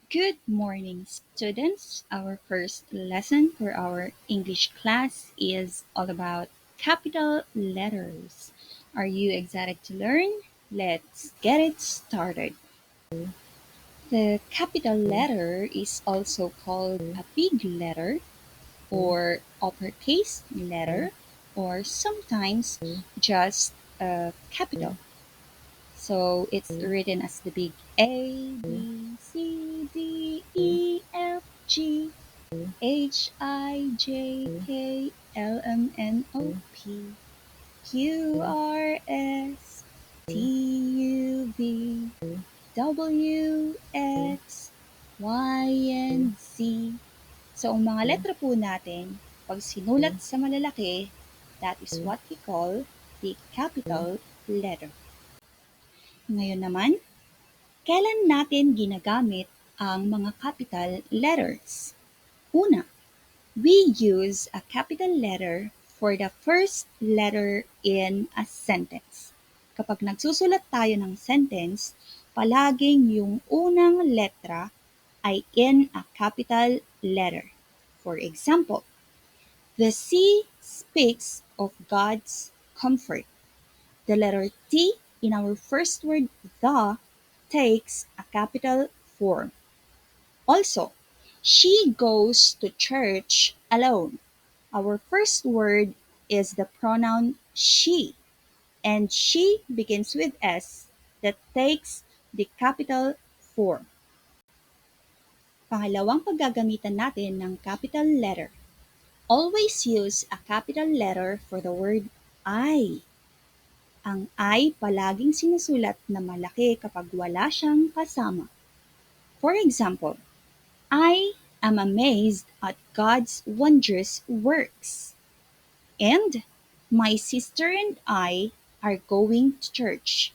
Good morning, students. Our first lesson for our English class is all about capital letters. Are you excited to learn? Let's get it started. The capital letter is also called a big letter or uppercase letter or sometimes just a capital. So it's written as the big A, B, C, D, E, F, G, H, I, J, K, L, M, N, O, P, Q, R, S, T, U, V, W, X, Y, and Z. So, ang mga letra po natin, pag sinulat sa malalaki, that is what we call the capital letter. Ngayon naman, kailan natin ginagamit ang mga capital letters? Una, we use a capital letter for the first letter in a sentence. Kapag nagsusulat tayo ng sentence, palaging yung unang letra ay in a capital letter. For example, the sea speaks of God's comfort. The letter T in our first word, the, takes a capital form. Also, she goes to church alone. Our first word is the pronoun she, and she begins with S that takes the capital form. Pangalawang paggagamitan natin ng capital letter. Always use a capital letter for the word I. Ang I palaging sinusulat na malaki kapag wala siyang kasama. For example, I am amazed at God's wondrous works. And my sister and I are going to church.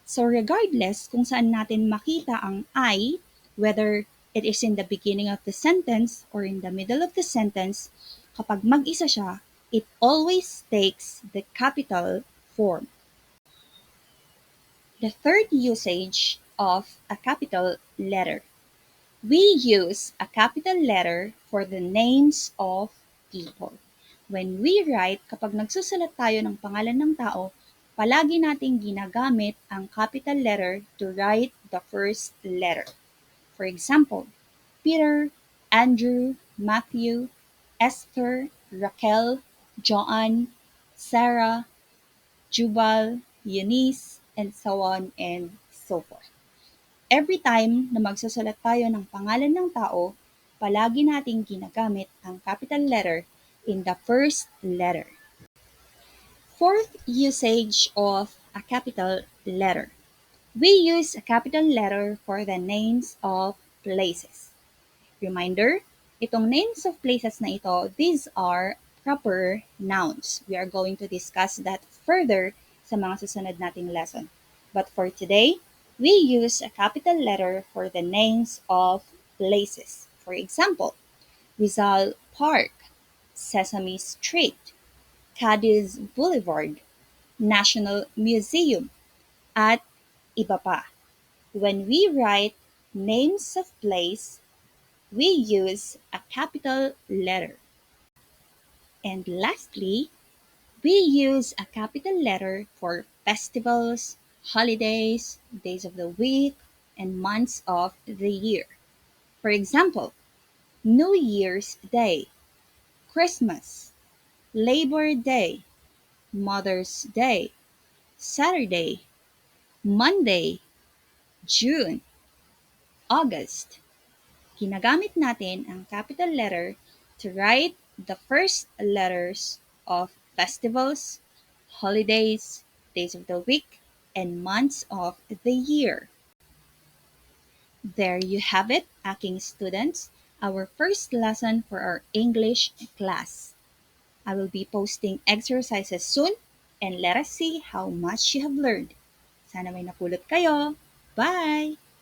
So regardless kung saan natin makita ang I, whether it is in the beginning of the sentence or in the middle of the sentence, kapag mag-isa siya, it always takes the capital form. The third usage of a capital letter. We use a capital letter for the names of people. When we write, kapag nagsusulat tayo ng pangalan ng tao, palagi nating ginagamit ang capital letter to write the first letter. For example, Peter, Andrew, Matthew, Esther, Raquel, Joan, Sarah, Jubal, Eunice, and so on and so forth. Every time na magsusulat tayo ng pangalan ng tao, palagi nating ginagamit ang capital letter in the first letter. Fourth usage of a capital letter. We use a capital letter for the names of places. Reminder, itong names of places na ito, these are proper nouns. We are going to discuss that further sa mga susunod nating lesson. But for today, we use a capital letter for the names of places. For example, Rizal Park, Sesame Street, Cadiz Boulevard, National Museum, at iba pa. When we write names of place, we use a capital letter. And lastly, we use a capital letter for festivals, holidays, days of the week, and months of the year. For example, New Year's Day, Christmas, Labor Day, Mother's Day, Saturday, Monday, June, August. Ginagamit natin ang capital letter to write the first letters of festivals, holidays, days of the week, and months of the year. There you have it, aking students, our first lesson for our English class. I will be posting exercises soon and let us see how much you have learned. Sana may napulot kayo. Bye!